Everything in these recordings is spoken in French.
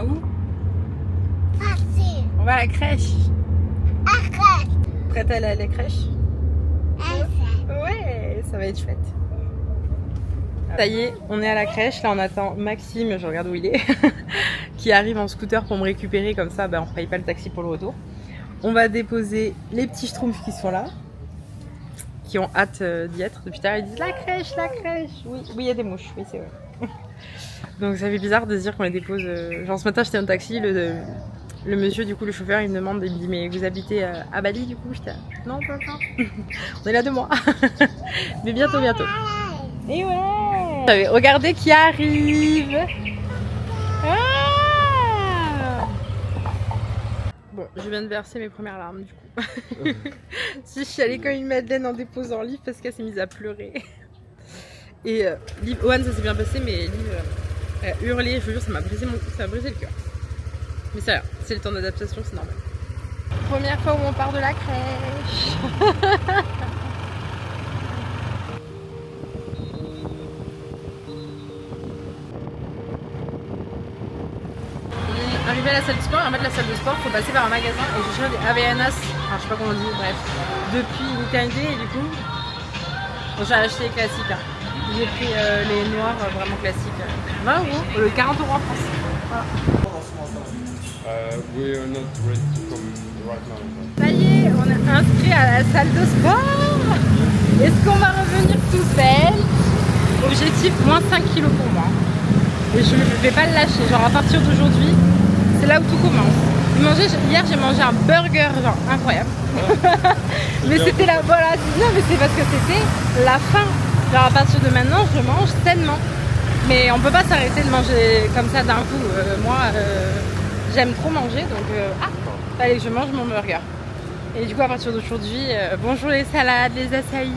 va où? Facile. On va à la crèche. Arrête. Prête à aller à la crèche? Arrête. Ouais, ça va être chouette. Ça y est, on est à la crèche. Là, on attend Maxime, je regarde où il est, qui arrive en scooter pour me récupérer. Comme ça, on ne paye pas le taxi pour le retour. On va déposer les petits schtroumpfs qui sont là, qui ont hâte d'y être. Depuis tout à l'heure, ils disent la crèche, la crèche. Oui, il y a des mouches, oui, c'est vrai. Donc, ça fait bizarre de se dire qu'on les dépose. Genre, ce matin, j'étais en taxi, le monsieur, du coup, le chauffeur, il me demande, il me dit, mais vous habitez à Bali, du coup? J'étais non, pas encore. On est là 2 mois. Mais bientôt, bientôt. Et ouais. Regardez qui arrive. Ah, bon, je viens de verser mes premières larmes, du coup. Si je suis allée comme une madeleine en déposant Liv parce qu'elle s'est mise à pleurer. Et Liv, Owen, ça s'est bien passé, mais Liv a hurlé, je vous jure, ça m'a brisé le cœur. Mais ça va, c'est le temps d'adaptation, c'est normal. Première fois où on part de la crèche. On est arrivé à la salle de sport, et en fait la salle de sport, faut passer par un magasin et j'ai cherché des Havaianas, enfin je sais pas comment on dit, bref, depuis une éternité et du coup, bon, j'ai acheté les classiques. Hein. J'ai pris les noirs vraiment classiques. 20 €, le 40 € en France. Voilà. We're not ready to come right now. Ça y est, on est inscrit à la salle de sport. Est-ce qu'on va revenir tout seul? Objectif, moins 5 kilos pour moi. Et je ne vais pas le lâcher. Genre à partir d'aujourd'hui, c'est là où tout commence. Hier, j'ai mangé un burger genre incroyable. Mais c'était la... Voilà, non mais c'est parce que c'était la faim. Genre à partir de maintenant, je mange sainement. Mais on peut pas s'arrêter de manger comme ça d'un coup. Moi... j'aime trop manger, donc allez, je mange mon burger. Et du coup, à partir d'aujourd'hui, bonjour les salades, les açaïs,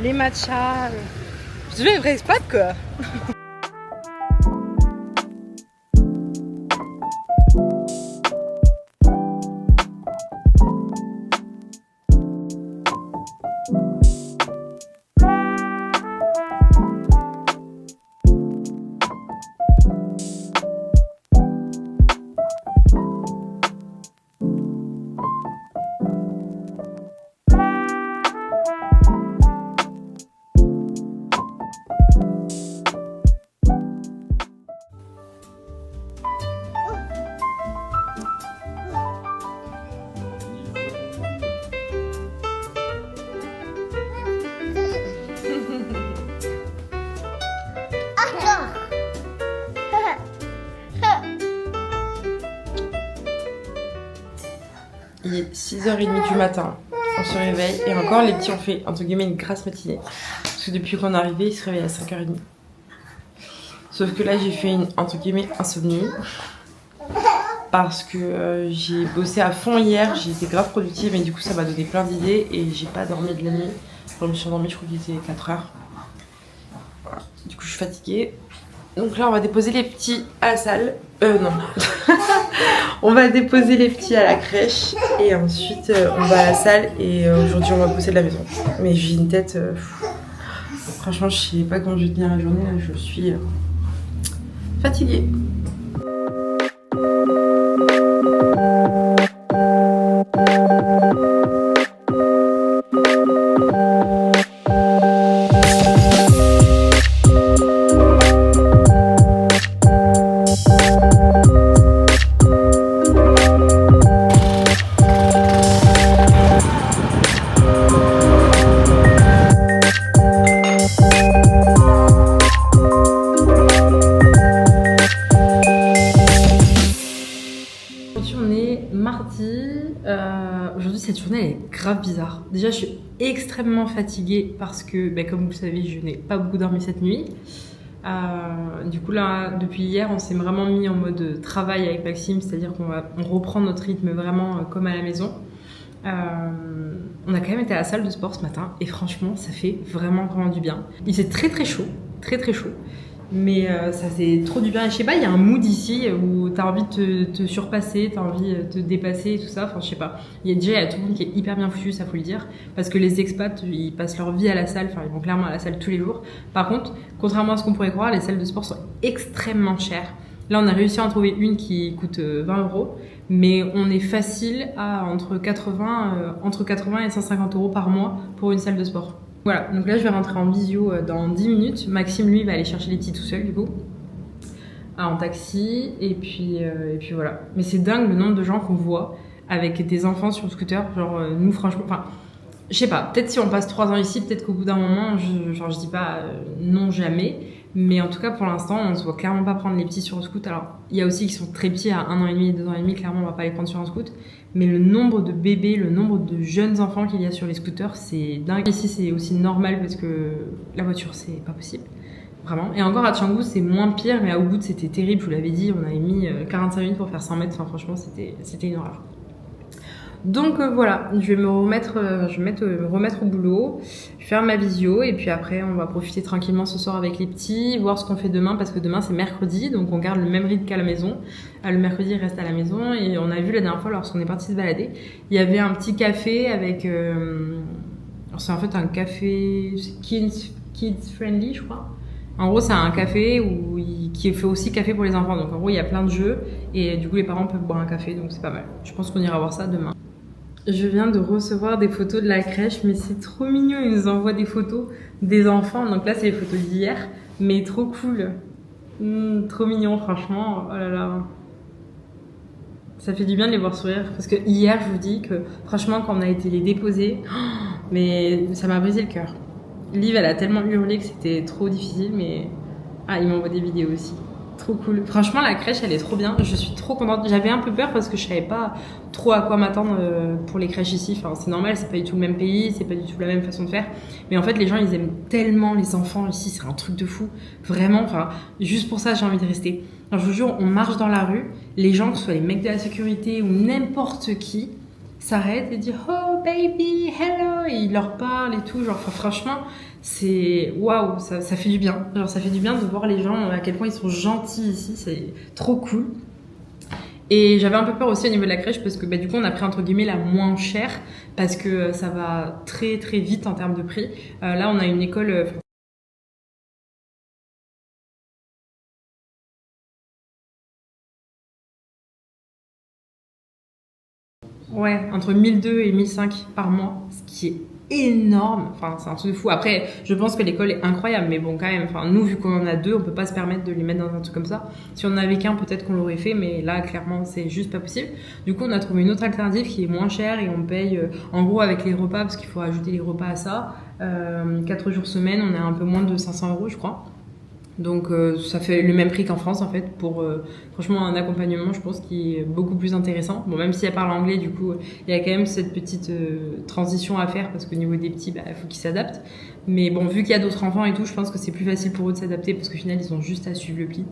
les matchas. Je vais une vraie spot quoi. Il est 6h30 du matin, on se réveille et encore les petits ont fait entre guillemets une grasse matinée. Parce que depuis qu'on est arrivé, ils se réveillent à 5h30. Sauf que là j'ai fait une entre guillemets insomnie. Parce que j'ai bossé à fond hier, j'ai été grave productive et du coup ça m'a donné plein d'idées et j'ai pas dormi de la nuit. Je me suis endormie, je crois qu'il était 4h. Voilà. Du coup je suis fatiguée. Donc là on va déposer les petits à la salle. Non. On va déposer les petits à la crèche et ensuite on va à la salle et aujourd'hui on va bosser de la maison. Mais j'ai une tête... franchement je sais pas comment je vais tenir la journée, là je suis fatiguée. Aujourd'hui cette journée elle est grave bizarre. Déjà je suis extrêmement fatiguée parce que comme vous le savez je n'ai pas beaucoup dormi cette nuit. Du coup là depuis hier on s'est vraiment mis en mode travail avec Maxime, c'est-à-dire qu'on reprend notre rythme vraiment comme à la maison. On a quand même été à la salle de sport ce matin et franchement ça fait vraiment du bien. Il fait très chaud, très chaud. Mais ça fait trop du bien. Et je sais pas, il y a un mood ici où t'as envie de te surpasser, t'as envie de te dépasser et tout ça. Enfin, je sais pas. Il y a tout le monde qui est hyper bien foutu, ça faut le dire. Parce que les expats, ils passent leur vie à la salle. Enfin, ils vont clairement à la salle tous les jours. Par contre, contrairement à ce qu'on pourrait croire, les salles de sport sont extrêmement chères. Là, on a réussi à en trouver une qui coûte 20 €, mais on est facile à entre 80 et 150 € par mois pour une salle de sport. Voilà, donc là, je vais rentrer en visio dans 10 minutes. Maxime, lui, va aller chercher les petits tout seul, du coup, en taxi, et puis voilà. Mais c'est dingue le nombre de gens qu'on voit avec des enfants sur le scooter. Genre, nous, franchement, enfin, je sais pas, peut-être si on passe 3 ans ici, peut-être qu'au bout d'un moment, je dis pas non jamais. Mais en tout cas, pour l'instant, on se voit clairement pas prendre les petits sur le scooter. Alors, il y a aussi qui sont très petits, à 1 an et demi, 2 ans et demi, clairement, on va pas les prendre sur un scooter. Mais le nombre de bébés, le nombre de jeunes enfants qu'il y a sur les scooters, c'est dingue. Ici, c'est aussi normal parce que la voiture, c'est pas possible. Vraiment. Et encore à Canggu, c'est moins pire, mais à Ubud, c'était terrible. Je vous l'avais dit, on avait mis 45 minutes pour faire 100 mètres. Enfin, franchement, c'était une horreur. Donc voilà, je vais me remettre au boulot, je vais faire ma visio et puis après on va profiter tranquillement ce soir avec les petits, voir ce qu'on fait demain parce que demain c'est mercredi, donc on garde le même rythme qu'à la maison. Le mercredi il reste à la maison et on a vu la dernière fois lorsqu'on est parti se balader, il y avait un petit café avec, c'est en fait un café kids friendly je crois. En gros, c'est un café qui fait aussi café pour les enfants. Donc en gros, il y a plein de jeux et du coup les parents peuvent boire un café, donc c'est pas mal. Je pense qu'on ira voir ça demain. Je viens de recevoir des photos de la crèche, mais c'est trop mignon. Ils nous envoient des photos des enfants. Donc là, c'est les photos d'hier, mais trop cool. Trop mignon, franchement. Oh là là. Ça fait du bien de les voir sourire. Parce que hier, je vous dis que franchement, quand on a été les déposer, mais ça m'a brisé le cœur. Liv, elle a tellement hurlé que c'était trop difficile, mais... Ah, il m'envoie des vidéos aussi. Trop cool. Franchement, la crèche, elle est trop bien. Je suis trop contente. J'avais un peu peur parce que je savais pas trop à quoi m'attendre pour les crèches ici. Enfin, c'est normal, c'est pas du tout le même pays, c'est pas du tout la même façon de faire. Mais en fait, les gens, ils aiment tellement les enfants ici. C'est un truc de fou. Vraiment, enfin, juste pour ça, j'ai envie de rester. Alors, je vous jure, on marche dans la rue. Les gens, que ce soit les mecs de la sécurité ou n'importe qui, s'arrêtent et disent « Oh, baby, hello !» Et ils leur parlent et tout. Genre, enfin, franchement... C'est waouh, ça fait du bien. Genre, ça fait du bien de voir les gens à quel point ils sont gentils ici, c'est trop cool. Et j'avais un peu peur aussi au niveau de la crèche parce que du coup on a pris entre guillemets la moins chère parce que ça va très très vite en termes de prix. Là on a une école. Ouais, entre 1002 et 1005 par mois, ce qui est énorme, enfin c'est un truc de fou. Après je pense que l'école est incroyable, mais bon quand même, enfin nous vu qu'on en a deux, on peut pas se permettre de les mettre dans un truc comme ça. Si on en avait qu'un, peut-être qu'on l'aurait fait, mais là clairement c'est juste pas possible. Du coup on a trouvé une autre alternative qui est moins chère et on paye en gros avec les repas, parce qu'il faut ajouter les repas à ça, 4 jours semaine, on est un peu moins de 500 € je crois. Donc ça fait le même prix qu'en France en fait pour franchement un accompagnement je pense qui est beaucoup plus intéressant. Bon, même si elle parle anglais, du coup il y a quand même cette petite transition à faire parce qu'au niveau des petits il faut qu'ils s'adaptent. Mais bon, vu qu'il y a d'autres enfants et tout, je pense que c'est plus facile pour eux de s'adapter parce qu'au final ils ont juste à suivre le pli.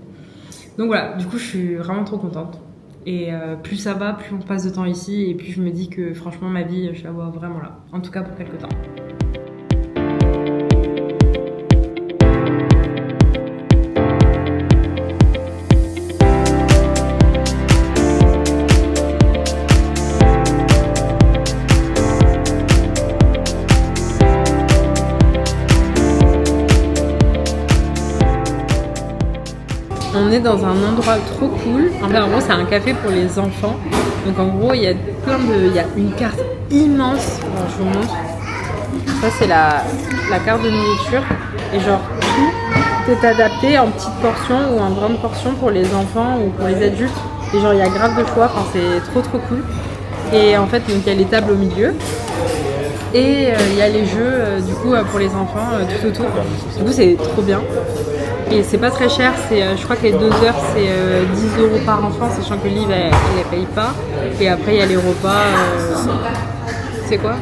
Donc voilà, du coup je suis vraiment trop contente. Et plus ça va, plus on passe de temps ici et plus je me dis que franchement ma vie je la vois vraiment là. En tout cas pour quelques temps. On est dans un endroit trop cool. En gros, c'est un café pour les enfants. Donc en gros, il y a une carte immense. Alors, je vous montre. Ça, c'est la carte de nourriture. Et genre, tout est adapté en petites portions ou en grandes portions pour les enfants ou pour les adultes. Et genre, il y a grave de choix. Enfin, c'est trop cool. Et en fait, donc il y a les tables au milieu. Et il y a les jeux du coup pour les enfants tout autour. Du coup, c'est trop bien. Et c'est pas très cher, je crois que les 2 heures c'est 10 € par enfant, sachant que Liv elle paye pas. Et après il y a les repas. C'est quoi?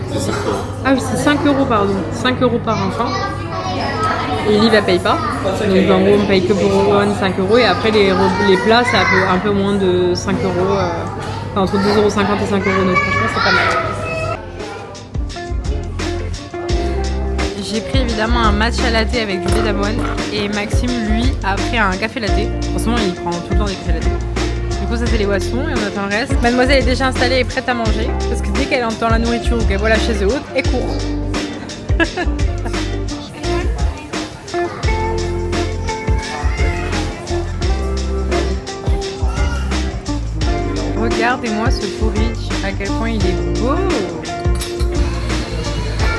Ah oui, c'est 5 € pardon, 5 € par enfant. Et Liv elle paye pas. Donc en gros on paye que pour 5 € et après les plats c'est un peu moins de 5 €. Enfin, entre 2,50 € et 5 €, donc franchement c'est pas mal. J'ai pris évidemment un matcha latte avec du lait d'avoine et Maxime lui a pris un café latte. Franchement il prend tout le temps des cafés latte. Du coup ça c'est les boissons et on attend le reste. Mademoiselle est déjà installée et prête à manger parce que dès qu'elle entend la nourriture ou qu'elle voit la chaise haute, elle court. Regardez-moi ce porridge, à quel point il est beau.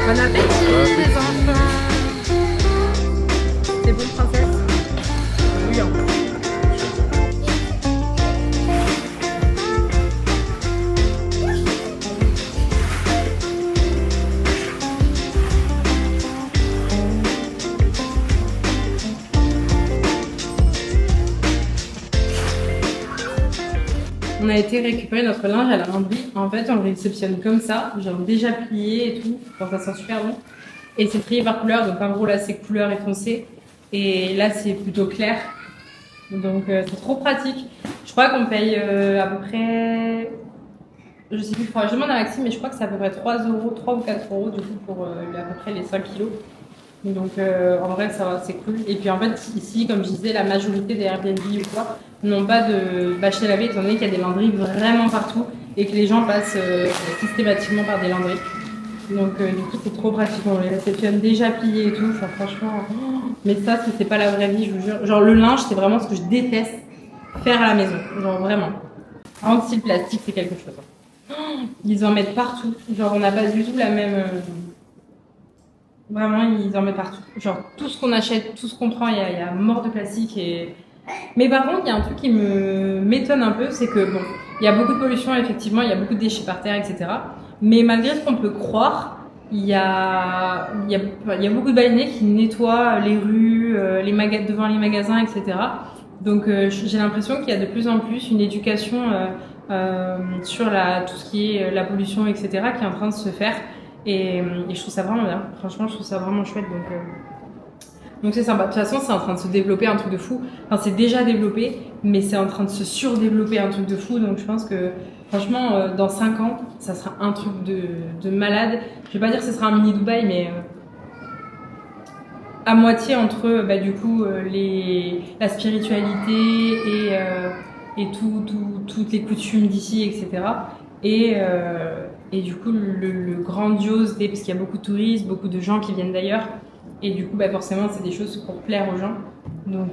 Bon appétit les enfants. C'est bon princesse? Oui. On a été récupérer notre linge à la lavanderie. En fait, on le réceptionne comme ça, genre déjà plié et tout. Enfin, ça sent super bon. Et c'est trié par couleur. Donc en gros, là, c'est couleur et foncé. Et là, c'est plutôt clair. Donc c'est trop pratique. Je crois qu'on paye à peu près... Je sais plus, je demande à Maxime, mais je crois que c'est à peu près 3 ou 4 euros du coup pour à peu près les 5 kilos. Donc en vrai ça va, c'est cool. Et puis en fait ici, comme je disais, la majorité des Airbnb ou quoi n'ont pas de bâche à laver étant donné qu'il y a des laveries vraiment partout et que les gens passent systématiquement par des laveries. Donc du coup c'est trop pratique, on les réceptionne déjà pliés et tout, enfin, franchement. Mais ça c'est pas la vraie vie, je vous jure. Genre le linge c'est vraiment ce que je déteste faire à la maison, genre vraiment. Par contre si le plastique c'est quelque chose. Ils en mettent partout, genre on n'a pas du tout la même... Vraiment, ils en mettent partout. Genre, tout ce qu'on achète, tout ce qu'on prend, il y a mort de plastique. Mais par contre, il y a un truc qui m'étonne un peu, c'est que, bon, il y a beaucoup de pollution, effectivement, il y a beaucoup de déchets par terre, etc. Mais malgré ce qu'on peut croire, il y a beaucoup de baleiniers qui nettoient les rues, devant les magasins, etc. Donc, j'ai l'impression qu'il y a de plus en plus une éducation sur tout ce qui est la pollution, etc., qui est en train de se faire. Et je trouve ça vraiment bien. Franchement, je trouve ça vraiment chouette. Donc c'est sympa. De toute façon, c'est en train de se développer un truc de fou. Enfin, c'est déjà développé, mais c'est en train de se surdévelopper un truc de fou. Donc je pense que, franchement, dans 5 ans, ça sera un truc de malade. Je vais pas dire que ce sera un mini Dubaï, mais à moitié entre, du coup, la spiritualité et toutes les coutumes d'ici, etc. Et du coup, le grandiose, parce qu'il y a beaucoup de touristes, beaucoup de gens qui viennent d'ailleurs. Et du coup, forcément, c'est des choses pour plaire aux gens. Donc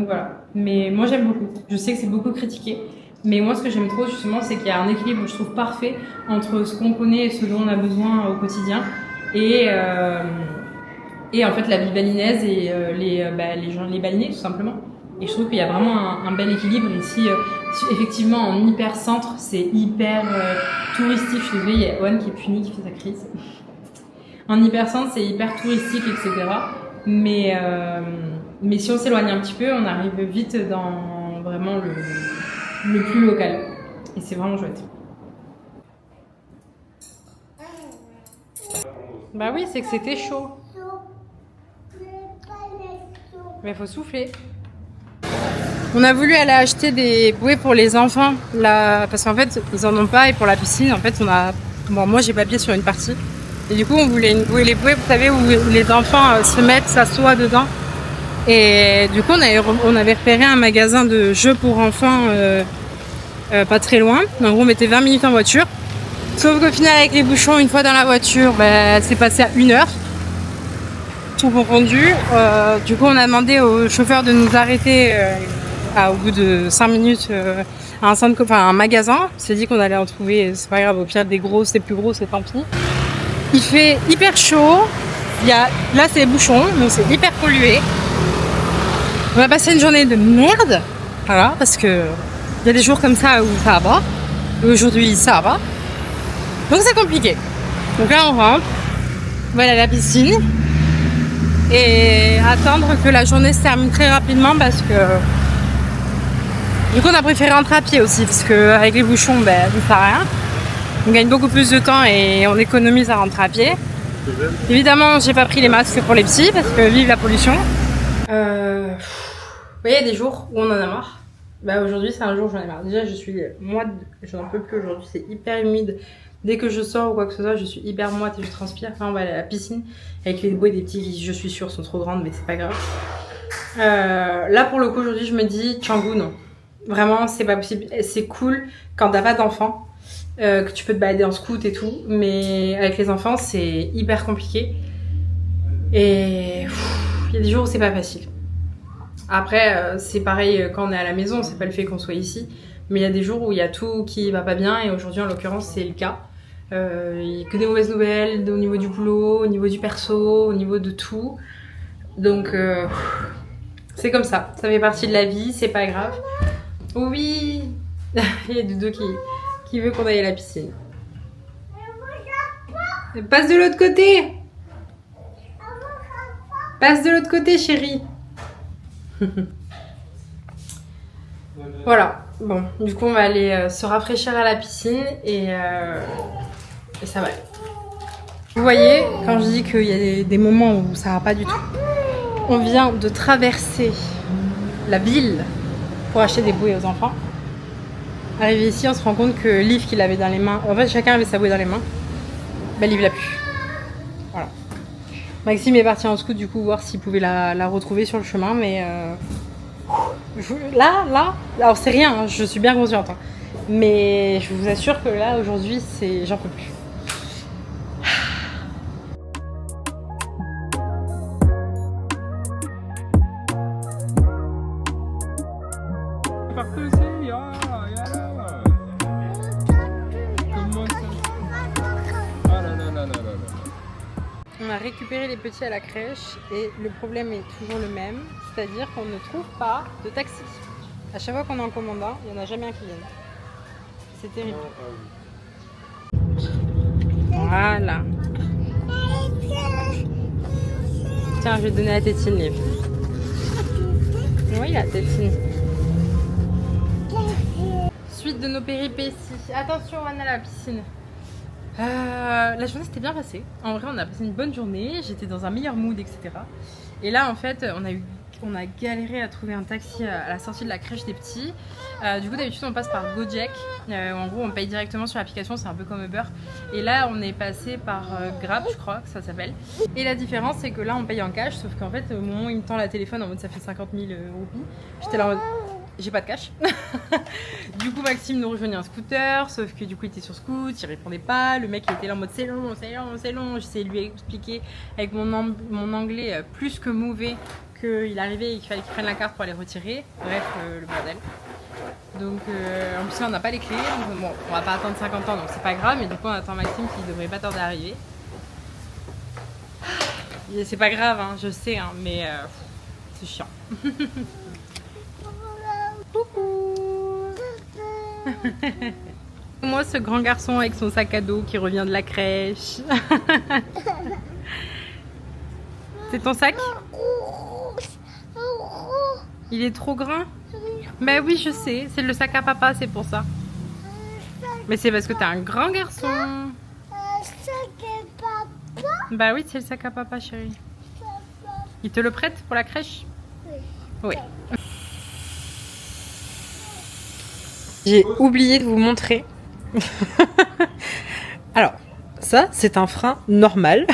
voilà. Mais moi, j'aime beaucoup. Je sais que c'est beaucoup critiqué. Mais moi, ce que j'aime trop, justement, c'est qu'il y a un équilibre, je trouve, parfait entre ce qu'on connaît et ce dont on a besoin au quotidien. Et en fait, la vie balinaise et les baleiniers, tout simplement. Et je trouve qu'il y a vraiment un bel équilibre. Ici, effectivement, en hyper-centre, c'est hyper touristique. Je suis désolée, il y a Owen qui est puni, qui fait sa crise. En hyper-centre, c'est hyper touristique, etc. Mais si on s'éloigne un petit peu, on arrive vite dans vraiment le plus local. Et c'est vraiment chouette. Bah oui, c'est que c'était chaud. Mais il faut souffler. On a voulu aller acheter des bouées pour les enfants, là, parce qu'en fait, ils en ont pas, et pour la piscine, en fait, moi j'ai papier sur une partie, et du coup, on voulait les bouées, vous savez, où les enfants se mettent, s'assoient dedans, et du coup, on avait repéré un magasin de jeux pour enfants pas très loin, en gros, on mettait 20 minutes en voiture, sauf qu'au final, avec les bouchons, une fois dans la voiture, c'est passé à 1 heure. Tout confondu. Du coup, on a demandé au chauffeur de nous arrêter au bout de 5 minutes à un magasin. On s'est dit qu'on allait en trouver, c'est pas grave, au pire des gros, c'est plus gros, c'est tant pis. Il fait hyper chaud. Là, c'est les bouchons, donc c'est hyper pollué. On a passé une journée de merde, voilà, parce que il y a des jours comme ça où ça va. Et aujourd'hui, ça va. Donc c'est compliqué. Donc là, on rentre, on va aller à la piscine. Et attendre que la journée se termine très rapidement parce que du coup on a préféré rentrer à pied aussi parce qu'avec les bouchons ça ne sert à rien. On gagne beaucoup plus de temps et on économise à rentrer à pied. Évidemment j'ai pas pris les masques pour les petits parce que vive la pollution. Vous voyez, il y a des jours où on en a marre. Aujourd'hui c'est un jour où j'en ai marre. Déjà je n'en peux plus aujourd'hui, c'est hyper humide. Dès que je sors ou quoi que ce soit, je suis hyper moite et je transpire. Enfin, on va aller à la piscine avec les bouées des petits qui, je suis sûre, sont trop grandes, mais c'est pas grave. Là, pour le coup, aujourd'hui, je me dis, Canggu, non. Vraiment, c'est pas possible. C'est cool quand t'as pas d'enfants, que tu peux te balader en scout et tout, mais avec les enfants, c'est hyper compliqué. Et il y a des jours où c'est pas facile. Après, c'est pareil quand on est à la maison, c'est pas le fait qu'on soit ici. Mais il y a des jours où il y a tout qui va pas bien et aujourd'hui en l'occurrence c'est le cas. Il y a que des mauvaises nouvelles au niveau du boulot, au niveau du perso, au niveau de tout. Donc c'est comme ça fait partie de la vie, c'est pas grave. Oui. Il y a Doudou qui veut qu'on aille à la piscine. Passe de l'autre côté. Passe de l'autre côté, chérie. Voilà. Bon, du coup, on va aller se rafraîchir à la piscine et ça va aller. Vous voyez, quand je dis qu'il y a des moments où ça va pas du tout, on vient de traverser la ville pour acheter des bouées aux enfants. Arrivé ici, on se rend compte que Liv qu'il avait dans les mains, en fait chacun avait sa bouée dans les mains, ben Liv l'a plus. Voilà. Maxime est parti en scout du coup voir s'il pouvait la retrouver sur le chemin, mais là, alors c'est rien, hein, je suis bien consciente, hein, mais je vous assure que là aujourd'hui j'en peux plus. Partout aussi, comment ça? Ah là là là là là là. On a récupéré les petits à la crèche et le problème est toujours le même, c'est-à-dire qu'on ne trouve pas de taxi. À chaque fois qu'on en commande un, il n'y en a jamais un qui vienne. C'est terrible. Voilà. Tiens, je vais te donner la tétine, Liv. Oui, la tétine. Suite de nos péripéties. Attention, Anna, à la piscine. La journée s'était bien passée. En vrai, on a passé une bonne journée. J'étais dans un meilleur mood, etc. Et là, en fait, on a galéré à trouver un taxi à la sortie de la crèche des petits. Du coup, d'habitude, on passe par Gojek. En gros, on paye directement sur l'application. C'est un peu comme Uber. Et là, on est passé par Grab, je crois que ça s'appelle. Et la différence, c'est que là, on paye en cash. Sauf qu'en fait, au moment où il me tend la téléphone, en mode ça fait 50 000 roupies, j'étais là en mode j'ai pas de cash. Du coup, Maxime nous rejoignait un scooter, sauf que du coup, il était sur scoot, il répondait pas. Le mec, il était là en mode c'est long, c'est long, c'est long. J'essayais de lui expliquer avec mon anglais plus que mauvais qu'il arrivait et qu'il fallait qu'il prenne la carte pour aller retirer. Bref, le bordel. Donc, en plus, là, on n'a pas les clés. Donc, bon, on va pas attendre 50 ans, donc c'est pas grave. Mais du coup, on attend Maxime qui devrait pas tarder à arriver. C'est pas grave, hein, je sais, hein, mais c'est chiant. Moi, ce grand garçon avec son sac à dos qui revient de la crèche. C'est ton sac? Il est trop grand? Bah oui, je sais, c'est le sac à papa, c'est pour ça. Mais c'est parce que t'es un grand garçon. Bah oui, c'est le sac à papa, chérie. Il te le prête pour la crèche? Oui. J'ai oublié de vous montrer. Alors, ça, c'est un frein normal.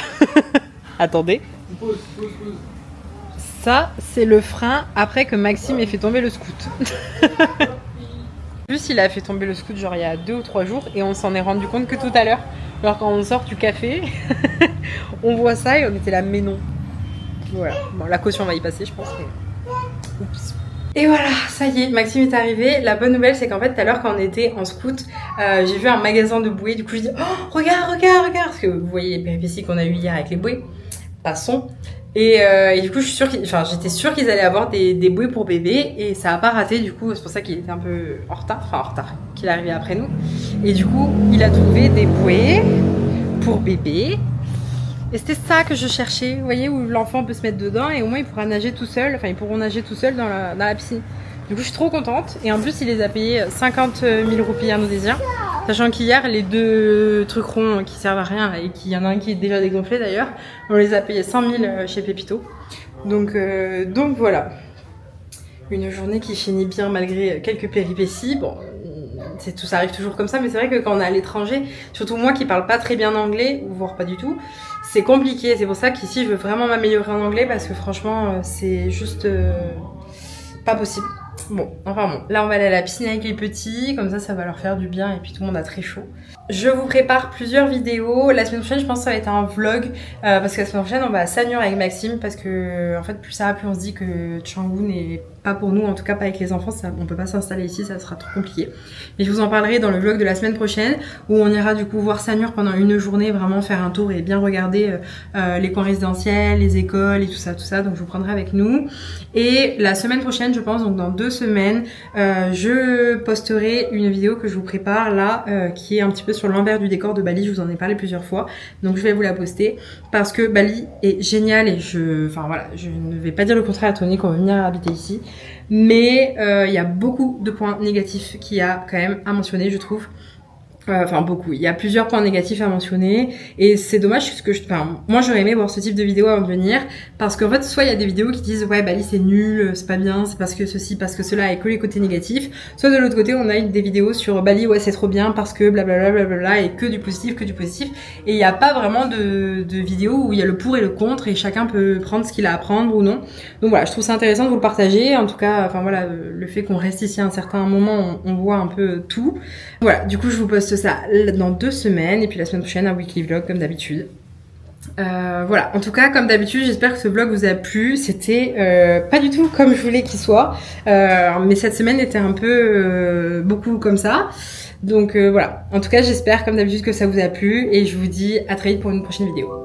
Attendez. Ça, c'est le frein après que Maxime ait fait tomber le scoot. En plus, il a fait tomber le scoot genre il y a 2 ou 3 jours et on s'en est rendu compte que tout à l'heure. Alors quand on sort du café, on voit ça et on était là, mais non. Voilà. Bon, la caution va y passer, je pense. Mais... oups. Et voilà, ça y est, Maxime est arrivé. La bonne nouvelle, c'est qu'en fait, tout à l'heure, quand on était en scout, j'ai vu un magasin de bouées. Du coup, je dis, oh, regarde. Parce que vous voyez les péripéties qu'on a eu hier avec les bouées. Passons. Et du coup, j'étais sûre qu'ils allaient avoir des bouées pour bébé. Et ça a pas raté. Du coup, c'est pour ça qu'il était un peu en retard, qu'il est arrivé après nous. Et du coup, il a trouvé des bouées pour bébé. Et c'était ça que je cherchais, vous voyez, où l'enfant peut se mettre dedans et au moins il pourra nager tout seul, enfin ils pourront nager tout seul dans la piscine. Du coup je suis trop contente et en plus il les a payés 50 000 roupies indonésiens, sachant qu'hier les 2 trucs ronds qui servent à rien et qu'il y en a un qui est déjà dégonflé d'ailleurs, on les a payés 100 000 chez Pépito. Donc voilà, une journée qui finit bien malgré quelques péripéties. Bon, tout ça arrive toujours comme ça, mais c'est vrai que quand on est à l'étranger, surtout moi qui parle pas très bien anglais, ou voire pas du tout, c'est compliqué. C'est pour ça qu'ici je veux vraiment m'améliorer en anglais parce que franchement c'est juste pas possible. Bon, là on va aller à la piscine avec les petits, comme ça va leur faire du bien et puis tout le monde a très chaud. Je vous prépare plusieurs vidéos. La semaine prochaine je pense que ça va être un vlog parce que la semaine prochaine on va à Sanur avec Maxime parce que en fait plus ça va plus on se dit que Canggu n'est pas pour nous, en tout cas pas avec les enfants, ça, on peut pas s'installer ici, ça sera trop compliqué. Mais je vous en parlerai dans le vlog de la semaine prochaine où on ira du coup voir Samur pendant une journée, vraiment faire un tour et bien regarder les coins résidentiels, les écoles et tout ça, donc je vous prendrai avec nous. Et la semaine prochaine, je pense, donc dans 2 semaines, je posterai une vidéo que je vous prépare là, qui est un petit peu sur l'envers du décor de Bali, je vous en ai parlé plusieurs fois, donc je vais vous la poster parce que Bali est génial et enfin voilà, je ne vais pas dire le contraire à Tony qu'on va venir habiter ici, mais il y a beaucoup de points négatifs qu'il y a quand même à mentionner, je trouve. Enfin beaucoup, il y a plusieurs points négatifs à mentionner et c'est dommage parce que moi j'aurais aimé voir ce type de vidéo avant de venir parce qu'en fait soit il y a des vidéos qui disent ouais Bali c'est nul, c'est pas bien, c'est parce que ceci, parce que cela et que les côtés négatifs, soit de l'autre côté on a des vidéos sur Bali ouais c'est trop bien parce que blablabla blablabla et que du positif et il n'y a pas vraiment de vidéos où il y a le pour et le contre et chacun peut prendre ce qu'il a à prendre ou non. Donc voilà, je trouve ça intéressant de vous le partager, en tout cas enfin voilà, le fait qu'on reste ici à un certain moment on voit un peu tout. Voilà, du coup je vous poste ça dans 2 semaines et puis la semaine prochaine un weekly vlog comme d'habitude. Voilà, en tout cas comme d'habitude j'espère que ce vlog vous a plu. C'était pas du tout comme je voulais qu'il soit, mais cette semaine était un peu beaucoup comme ça, donc voilà, en tout cas j'espère comme d'habitude que ça vous a plu et je vous dis à très vite pour une prochaine vidéo.